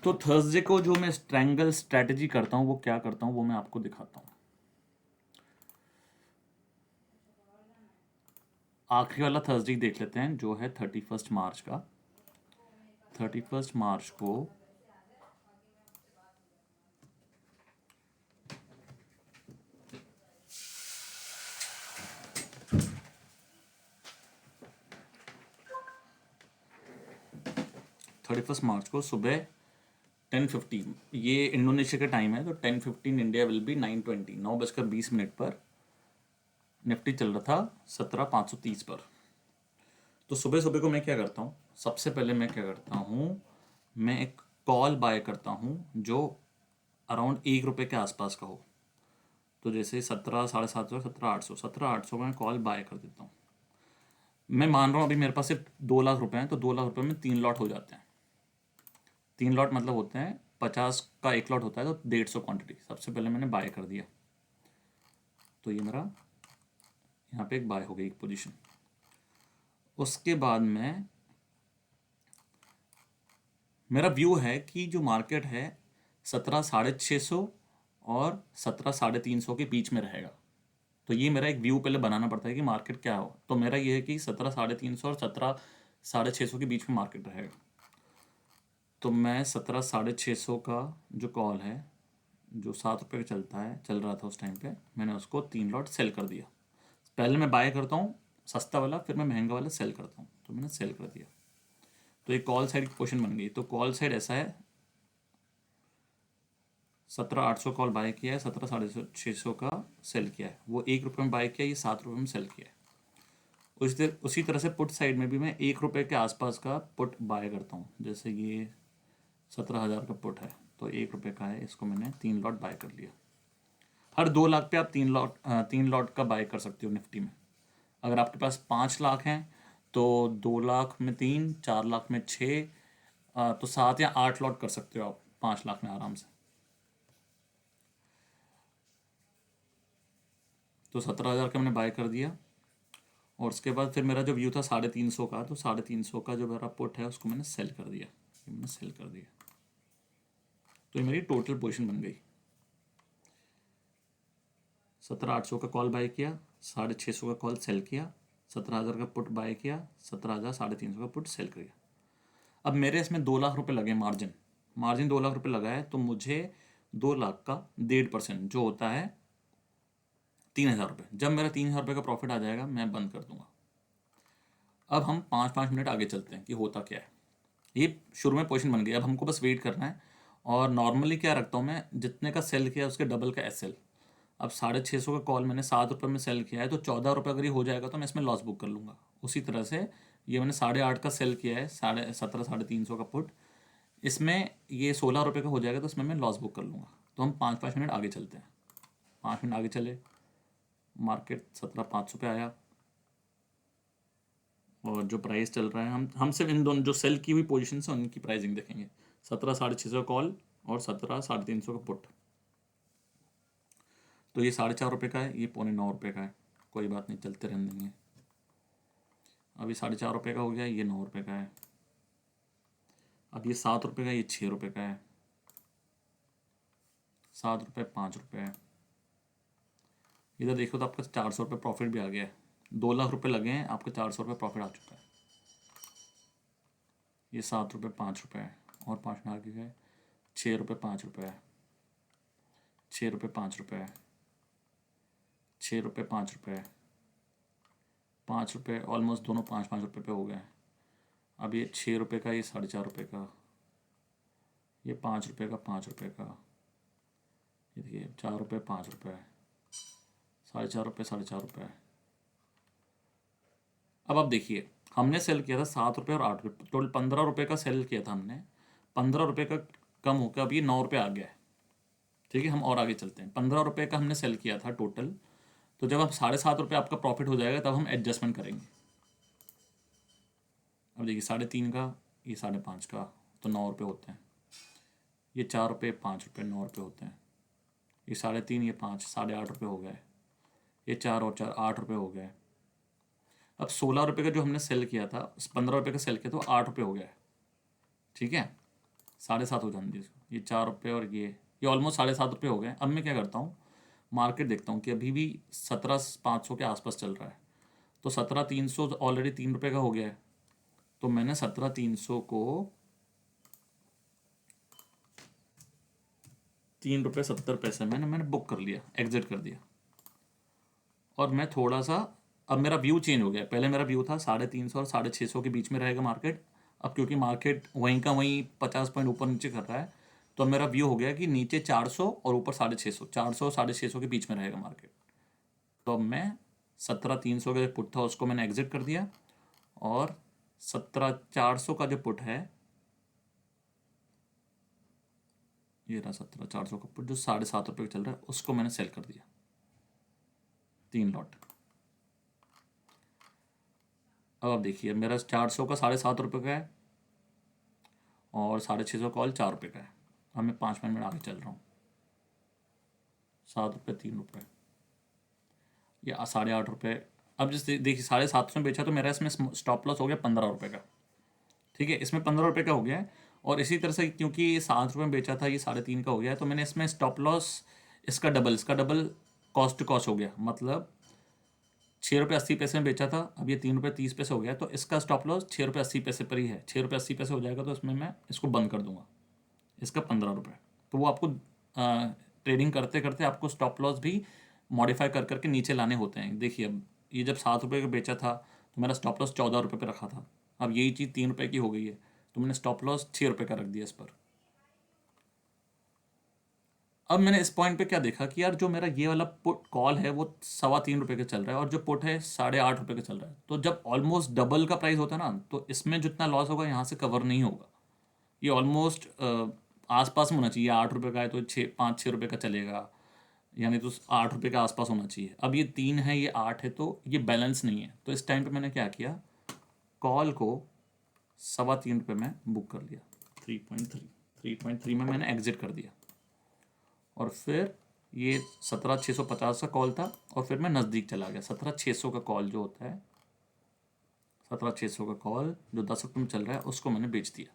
तो थर्सडे को जो मैं ट्रायंगल स्ट्रैटेजी करता हूँ वो क्या करता हूँ वो मैं आपको दिखाता हूँ। आखिरी वाला थर्सडे देख लेते हैं जो है 31 मार्च का। 31 मार्च को 31 मार्च को सुबह 10:15 ये इंडोनेशिया का टाइम है, तो 10:15 इंडिया विल बी 9:20 9:20 पर निफ्टी चल रहा था 17,530 पर। तो सुबह सुबह को मैं क्या करता हूँ, सबसे पहले मैं क्या करता हूँ, मैं एक कॉल बाय करता हूँ जो अराउंड ₹1 के आसपास का हो। तो जैसे 17,750 17,800 17,800 में कॉल बाय कर देता हूँ। मैं मान रहा हूँ अभी मेरे पास सिर्फ 2 लाख रुपए हैं, तो 2 लाख रुपए में 3 लॉट हो जाते हैं। 3 लॉट मतलब होते हैं 50 का एक लॉट होता है, तो 150 क्वांटिटी सबसे पहले मैंने बाय कर दिया। तो ये मेरा यहाँ पे एक बाय हो गई एक पोजीशन। उसके बाद में मेरा व्यू है कि जो मार्केट है 17,650 और 17,350 के बीच में रहेगा। तो ये मेरा एक व्यू पहले बनाना पड़ता है कि मार्केट क्या हो। तो मेरा ये है कि 17,350 और 17,650 के बीच में मार्केट रहेगा। तो मैं 17,650 का जो कॉल है जो ₹7 का चल रहा था उस टाइम पे, मैंने उसको 3 लॉट सेल कर दिया। पहले मैं बाय करता हूँ सस्ता वाला, फिर मैं महंगा वाला सेल करता हूँ, तो मैंने सेल कर दिया। तो एक कॉल साइड की पोजीशन बन गई। तो कॉल साइड ऐसा है, 17,800 कॉल बाय किया है, 17,650 का सेल किया है। वो ₹1 में बाय किया, ये ₹7 में सेल किया है। उसी तरह से पुट साइड में भी मैं ₹1 के आसपास का पुट बाय करता हूँ। जैसे ये 17,000 का पुट है, तो ₹1 का है, इसको मैंने 3 लॉट बाय कर लिया। हर 2 लाख पे आप 3 लॉट का बाय कर सकते हो निफ्टी में। अगर आपके पास 5 लाख हैं तो 2 लाख में 3, 4 लाख में 6, तो 7 या 8 लॉट कर सकते हो आप 5 लाख में आराम से। तो 17,000 का मैंने बाय कर दिया। और उसके बाद फिर मेरा जो व्यू था 350 का, तो 350 का जो मेरा पुट है उसको मैंने सेल कर दिया। ये मैंने सेल कर दिया, तो ये मेरी टोटल पोजीशन बन गई। 17,800 का कॉल बाय किया, 650 का कॉल सेल किया, 17,000 का पुट बाय किया, 17,000 350 का पुट सेल किया। अब मेरे इसमें 2 लाख रुपए लगे मार्जिन। मार्जिन 2 लाख रुपए लगा है, तो मुझे 2 लाख का 1.5% जो होता है 3,000 रुपये। जब मेरा 3,000 रुपये का प्रॉफिट आ जाएगा मैं बंद कर दूंगा। अब हम 5-5 मिनट आगे चलते हैं कि होता क्या है। ये शुरू में पोजीशन बन गई, अब हमको बस वेट करना है। और नॉर्मली क्या रखता हूँ मैं, जितने का सेल किया उसके डबल का एस एल। अब 650 का कॉल मैंने ₹7 में सेल किया है, तो ₹14 अगर ये हो जाएगा तो मैं इसमें लॉस बुक कर लूँगा। उसी तरह से ये मैंने 8.5 का सेल किया है, 17,350 का पुट, इसमें ये ₹16 का हो जाएगा, तो इसमें मैं लॉस बुक कर लूँगा। तो हम 5-5 मिनट आगे चलते हैं। 5 मिनट आगे चले, मार्केट 17,500 पे आया, और जो प्राइस चल रहा है, हम सिर्फ इन दोनों जो सेल की हुई पोजीशन है उनकी प्राइसिंग देखेंगे। 17,650 कॉल और 17,350 का पुट। तो ये ₹4.5 का है, ये ₹9.25 का है। कोई बात नहीं, चलते रहने देंगे। अभी ₹4.5 का हो गया, ये ₹9 का है। अब ये ₹7 का, ये ₹6 का है। ₹7 ₹5 है। इधर देखो तो आपका ₹400 प्रॉफिट भी आ गया है। 2 लाख रुपए लगे हैं, आपका ₹400 प्रॉफिट आ चुका है। ये ₹7 ₹5 है, और 5 में आगे गए, ₹6 ₹5 है, ₹6 ₹5 है, ₹6 ₹5 है, ₹5 ऑलमोस्ट दोनों ₹5 पे हो गए हैं। अब ये ₹6 का, ये ₹4.5 का, ये ₹5 का, ₹5 का, ये देखिए ₹4 ₹5 है, ₹4.5 ₹4.5। अब आप देखिए, हमने सेल किया था ₹7 और ₹8, टोटल ₹15 का सेल किया था हमने। ₹15 का कम होकर अब ये ₹9 आ गया है। ठीक है, हम और आगे चलते हैं। ₹15 का हमने सेल किया था टोटल। तो जब अब ₹7.5 आपका प्रॉफिट हो जाएगा तब हम एडजस्टमेंट करेंगे। अब देखिए 3.5 का, ये 5.5 का, तो ₹9 होते हैं। ये ₹4 ₹5 ₹9 होते हैं। ये 3.5, ये 5, ₹8.5 हो गए। ये 4 और 4 ₹8 हो गए। अब ₹16 का जो हमने सेल किया था, ₹15 का सेल किया तो ₹8 हो गया है। ठीक है, 7.5 हो जाने दीजिए, ये 4 रुपये और ये ऑलमोस्ट 7.5 रुपये हो गए। अब मैं क्या करता हूँ, मार्केट देखता हूँ कि अभी भी 17,500 के आसपास चल रहा है। तो 17,300 ऑलरेडी 3 रुपये का हो गया है। तो मैंने 17,300 को 3 रुपये 70 पैसे मैंने बुक कर लिया, एग्जिट कर दिया। और मैं थोड़ा सा, अब मेरा व्यू चेंज हो गया। पहले मेरा व्यू था 350 और 650 के बीच में रहेगा मार्केट। अब क्योंकि मार्केट वहीं का वहीं 50 पॉइंट ऊपर नीचे कर रहा है, तो अब मेरा व्यू हो गया कि नीचे 400 और ऊपर 650, 400 और 650 के बीच में रहेगा मार्केट। तो अब मैं 17,300 का जो पुट था उसको मैंने एग्जिट कर दिया, और 17,400 का जो पुट है, ये रहा 17,400 का पुट जो 7.5 रुपये का चल रहा है, उसको मैंने सेल कर दिया, 3 लॉट। अब आप देखिए मेरा 400 का 7.5 रुपये का है, और 650 कॉल 4 रुपये का है। अब मैं 5 मिनट में आगे चल रहा हूँ। 7 रुपये 3 रुपये, या 8.5 रुपये। अब जैसे देखिए 750 में बेचा तो मेरा इसमें स्टॉप लॉस हो गया 15 रुपये का। ठीक है, इसमें 15 रुपये का हो गया है। और इसी तरह से क्योंकि ये 7 रुपये में बेचा था, ये 3.5 का हो गया है, तो मैंने इसमें स्टॉप लॉस इसका डबल कॉस्ट टू कॉस्ट हो गया। मतलब 6 रुपये 80 पैसे में बेचा था, अब ये 3 रुपये 30 पैसे हो गया, तो इसका स्टॉप लॉस 6 रुपये 80 पैसे पर ही है। 6 रुपये 80 पैसे हो जाएगा, तो इसमें मैं इसको बंद कर दूंगा, इसका 15 रुपये। तो वो आपको ट्रेडिंग करते करते आपको स्टॉप लॉस भी मॉडिफाई कर करके नीचे लाने होते हैं। देखिए अब ये जब 7 रुपये का बेचा था तो मेरा स्टॉप लॉस 14 रुपये पे रखा था। अब यही चीज़ 3 रुपये की हो गई है, तो मैंने स्टॉप लॉस 6 रुपये का रख दिया इस पर। अब मैंने इस पॉइंट पे क्या देखा कि यार जो मेरा ये वाला पुट कॉल है वो 3.25 रुपये का चल रहा है, और जो पुट है 8.5 रुपये का चल रहा है। तो जब ऑलमोस्ट डबल का प्राइस होता है ना, तो इसमें जितना लॉस होगा यहाँ से कवर नहीं होगा। ये ऑलमोस्ट आसपास में होना चाहिए। 8 रुपये का है तो 5-6 रुपये का चलेगा, यानी तो 8 रुपये के आसपास होना चाहिए। अब ये 3 है, ये 8 है, तो ये बैलेंस नहीं है। तो इस टाइम पे मैंने क्या किया, कॉल को 3.25 रुपये में बुक कर लिया। 3.3 में मैंने एग्जिट कर दिया। और फिर ये 17,650 का कॉल था, और फिर मैं नज़दीक चला गया। 17,600 का कॉल जो होता है, 17,600 का कॉल जो 10 रुपये में चल रहा है, उसको मैंने बेच दिया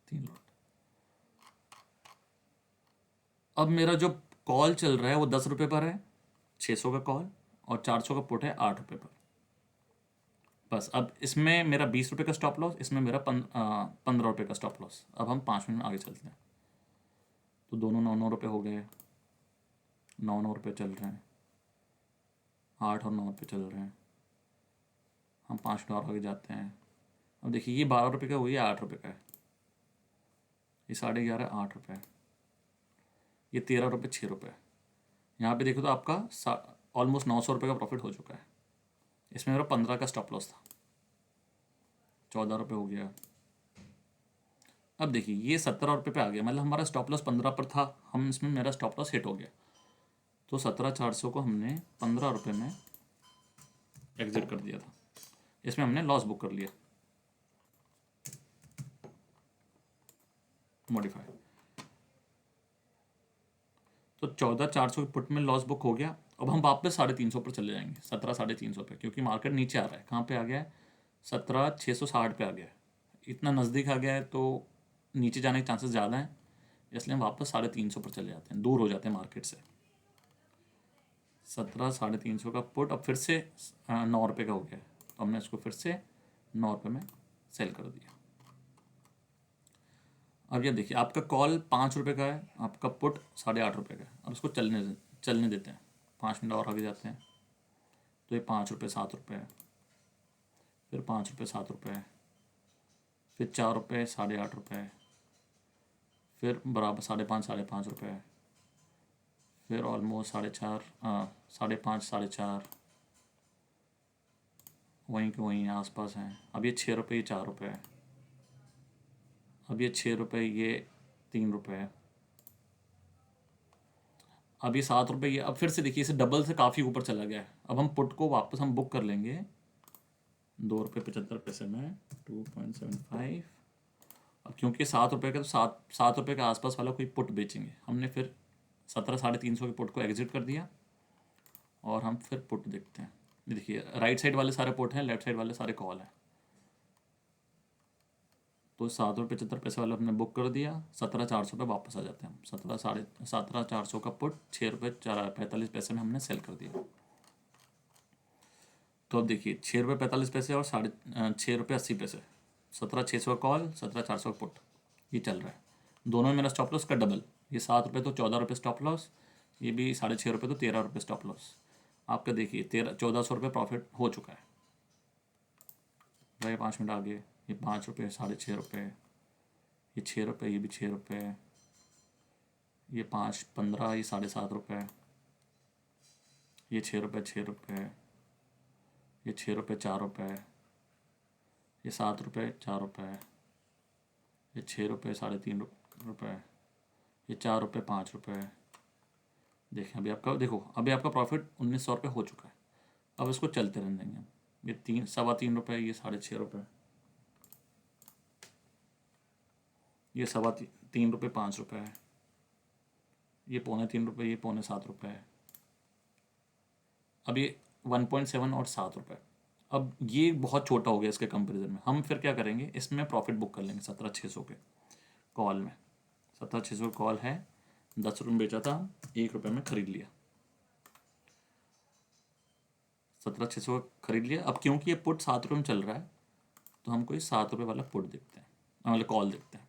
3 लॉट। अब मेरा जो कॉल चल रहा है वो 10 रुपये पर है, 600 का कॉल, और 400 का पुट है 8 रुपये पर। बस अब इसमें मेरा 20 रुपये का स्टॉप लॉस, इसमें मेरा 15 रुपये का स्टॉप लॉस। अब हम 5 मिनट में आगे चलते हैं। तो दोनों 9-9 रुपये हो गए, 9-9 रुपये चल रहे हैं, 8 और 9 रुपये चल रहे हैं। हम 5 मिनट और आगे जाते हैं। अब देखिए ये 12 रुपये का हुई है, 8 रुपये का है। ये 11.5 8 रुपये, ये 13 रुपये 6 रुपये। यहाँ पे देखो तो आपका ऑलमोस्ट 900 रुपये का प्रॉफिट हो चुका है। इसमें मेरा 15 का स्टॉप लॉस था, 14 रुपये हो गया। अब देखिए ये 17 रुपये पे आ गया, मतलब हमारा स्टॉप लॉस 15 पर था, हम इसमें मेरा स्टॉप लॉस हिट हो गया। तो 17,400 को हमने 15 रुपये में एग्जिट कर दिया था। इसमें हमने लॉस बुक कर लिया, मॉडिफाई। तो 14,400 के पुट में लॉस बुक हो गया। अब हम वापस 350 पर चले जाएंगे, 17,350 पे, क्योंकि मार्केट नीचे आ रहा है। कहाँ पे आ गया है, 17,660 पे आ गया है। इतना नज़दीक आ गया है तो नीचे जाने के चांसेस ज़्यादा हैं, इसलिए हम वापस 350 पर चले जाते हैं, दूर हो जाते हैं मार्केट से। 17,350 का पुट अब फिर से 9 रुपये का हो गया है, तो हमने इसको फिर से 9 रुपये में सेल कर दिया। अब ये देखिए आपका कॉल 5 रुपये का है, आपका पुट 8.5 रुपये का है, और उसको चलने देते हैं। 5 मिनट और आगे जाते हैं। तो ये 5 रुपये 7 रुपये है, फिर 5 रुपये 7 रुपये है, फिर 4 रुपये 8.5 रुपये है, फिर बराबर 5.5 रुपये है, फिर ऑलमोस्ट 4.5 5.5 4.5, वहीं के वहीं आसपास हैं। अब ये 6 रुपये, ये 4 रुपये है। अब ये 6 रुपये, ये 3 रुपये है। अब ये 7 रुपये, ये अब फिर से देखिए इसे डबल से काफ़ी ऊपर चला गया है। अब हम पुट को वापस हम बुक कर लेंगे 2 रुपये 75 पैसे में, 2.75। अब क्योंकि 7 रुपये का, तो 7 रुपये के आसपास वाला कोई पुट बेचेंगे। हमने फिर 17,350 के पुट को एग्जिट कर दिया, और हम फिर पुट देखते हैं। देखिए राइट साइड वाले सारे पुट हैं, लेफ्ट साइड वाले सारे कॉल हैं। तो 7 रुपये 75 पैसे वाला हमने बुक कर दिया, 17,400 पे वापस आ जाते हैं हम। 17,400 का पुट 6 रुपये 45 पैसे में हमने सेल कर दिया। तो अब देखिए 6 रुपये 45 पैसे और 6 रुपये 80 पैसे, 17,600 का कॉल, 17,400 का पुट, ये चल रहा है। दोनों में मेरा स्टॉप लॉस का डबल, ये 7 रुपये तो 14 रुपये स्टॉप लॉस, ये भी 6.5 रुपये तो 13 रुपये स्टॉप लॉस। आपका देखिए 1400 रुपये प्रॉफिट हो चुका है। भाई 5 मिनट आगे, ये 5 रुपये, 6.5 रुपये, ये 6 रुपये, ये भी 6 रुपये, ये 5, 15, ये 7.5 रुपये, ये 6 रुपये 6 रुपये, ये 6 रुपये 4 रुपये, ये 7 रुपये 4 रुपये, ये 6 रुपये 3.5 रुपये, ये 4 रुपये 5 रुपये। देखें अभी आपका, देखो अभी आपका प्रॉफिट 1900 रुपये हो चुका है। अब इसको चलते रहने देंगे हम। ये 3.25 रुपये, ये 6.5 रुपये, ये 3.25 रुपये 5 रुपये, ये 3.25 रुपये, ये 7.25 रुपये, अब ये 1.7 और 7 रुपये। अब ये बहुत छोटा हो गया इसके कंपैरिजन में। हम फिर क्या करेंगे, इसमें प्रॉफिट बुक कर लेंगे 17,600 के कॉल में। 17,600 कॉल है, 10 रुपये में बेचा था, 1 रुपये में खरीद लिया, 17,600 खरीद लिया। अब क्योंकि ये पुट 7 रुपये में चल रहा है, तो हम कोई 7 रुपये वाला पुट देखते हैं, मतलब कॉल देखते हैं।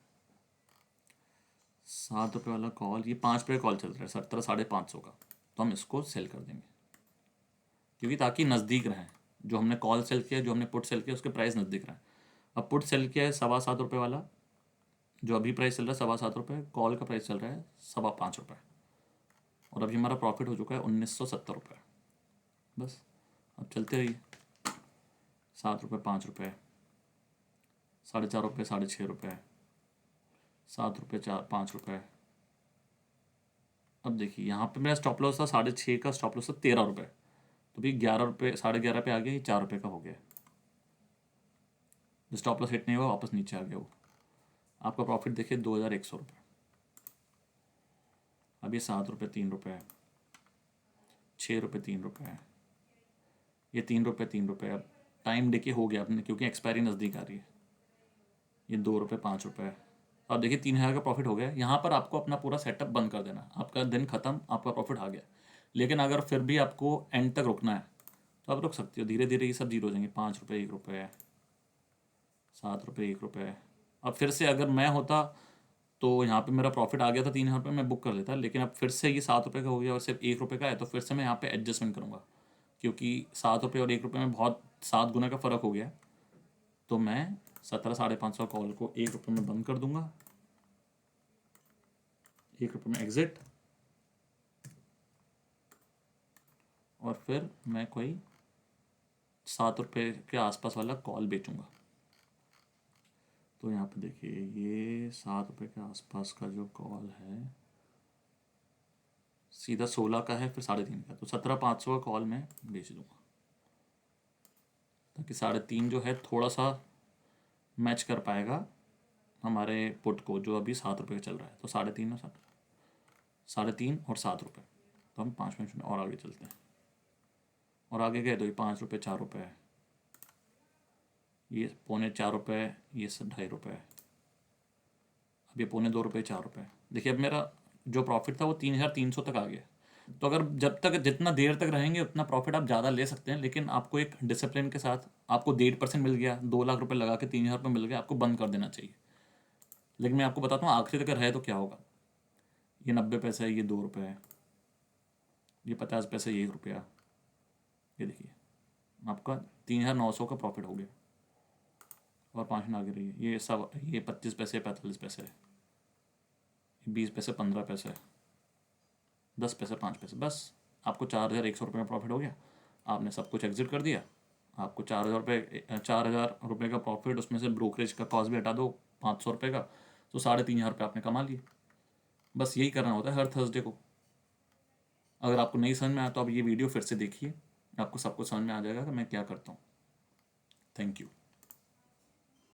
7 रुपये वाला कॉल, ये 5 रुपये कॉल चल रहा है 17,550 का, तो हम इसको सेल कर देंगे, क्योंकि ताकि नज़दीक रहें। जो हमने कॉल सेल किया, जो हमने पुट सेल किया, उसके प्राइस नज़दीक रहें। अब पुट सेल किया है 7.25 रुपये वाला, जो अभी प्राइस चल रहा है 7.25 रुपये, कॉल का प्राइस चल रहा है 5.25 रुपये, और अभी हमारा प्रॉफिट हो चुका है 1970 रुपये। बस अब चलते रहिए, 7 रुपये 5 रुपये, 4.5 रुपये 6.5 रुपये, 7 रुपये 5 रुपये। अब देखिए यहाँ पे मेरा स्टॉप लॉस था 6.5 का, स्टॉप लॉस था 13 रुपये, तो भी 11 रुपये 11.5 पे आ गया, ये 4 रुपये का हो गया। जो स्टॉप लॉस हिट नहीं हुआ वापस नीचे आ गया वो। आपका प्रॉफिट देखिए 2,100 रुपये। अब ये 7 रुपये 3 रुपये, 6 रुपये 3 रुपये, ये 3 रुपये 3 रुपये। अब टाइम देखिए हो गया अपने, क्योंकि एक्सपायरी नज़दीक आ रही है। ये 2 रुपये 5 रुपये। अब देखिए 3,000 का प्रॉफिट हो गया। यहाँ पर आपको अपना पूरा सेटअप बंद कर देना, आपका दिन ख़त्म, आपका प्रॉफिट आ गया। लेकिन अगर फिर भी आपको एंड तक रुकना है तो आप रुक सकते हो, धीरे धीरे ये सब जीरो हो जाएंगे। 5 रुपये 1 रुपये, 7 रुपये 1 रुपये। अब फिर से अगर मैं होता तो यहाँ पे मेरा प्रॉफिट आ गया था 3,000 रुपये, मैं बुक कर लेता, लेकिन अब फिर से ये 7 रुपये का हो गया और सिर्फ 1 रुपये का है, तो फिर से मैं यहाँ पे एडजस्टमेंट करूँगा, क्योंकि 7 रुपये और 1 रुपये में बहुत 7 गुना का फ़र्क हो गया। तो मैं 17,550 कॉल को 1 रुपये में बंद कर दूंगा, 1 रुपये में एग्जिट, और फिर मैं कोई 7 रुपये के आसपास वाला कॉल बेचूंगा। तो यहाँ पे देखिए ये 7 रुपये के आसपास का जो कॉल है सीधा 16 का है, फिर 3.5 का, तो 17,500 का कॉल मैं बेच दूंगा, ताकि 3.5 जो है थोड़ा सा मैच कर पाएगा हमारे पुट को, जो अभी 7 रुपये का चल रहा है। तो 3.5 और 3.5 और 7 रुपये। तो हम 5 मिनट में और आगे चलते हैं, और आगे गए तो ये 5 रुपये 4 रुपये, ये 3.25 रुपये, ये 2.5 रुपये, अब ये 2.25 रुपये 4 रुपये। देखिए अब मेरा जो प्रॉफिट था वो 3,300 तक आ गया। तो अगर जब तक जितना देर तक रहेंगे उतना प्रॉफिट आप ज़्यादा ले सकते हैं, लेकिन आपको एक डिसिप्लिन के साथ, आपको 1.5% मिल गया, 2 लाख रुपए लगा के 3,000 रुपये मिल गया, आपको बंद कर देना चाहिए। लेकिन मैं आपको बताता हूँ आखिरी तक रहे तो क्या होगा। ये 90 पैसे, ये 2 रुपये, ये 50 पैसे, ये 1 रुपया। ये देखिए आपका 3,900 का प्रॉफिट हो गया। और 5 मिनट आगे रहिए, ये सब, ये 25 पैसे 45 पैसे, 20 पैसे 15 पैसे, 10 पैसे 5 पैसे, बस आपको 4,100 रुपये में प्रॉफिट हो गया। आपने सब कुछ एग्जिट कर दिया, आपको 4,000 रुपये का प्रॉफिट, उसमें से ब्रोकरेज का कॉस्ट भी हटा दो 500 रुपये का, तो 3,500 रुपये आपने कमा लिए। बस यही करना होता है हर थर्सडे को। अगर आपको नहीं समझ में आया तो आप ये वीडियो फिर से देखिए, आपको सब कुछ समझ में आ जाएगा कि मैं क्या करता हूँ। Thank you.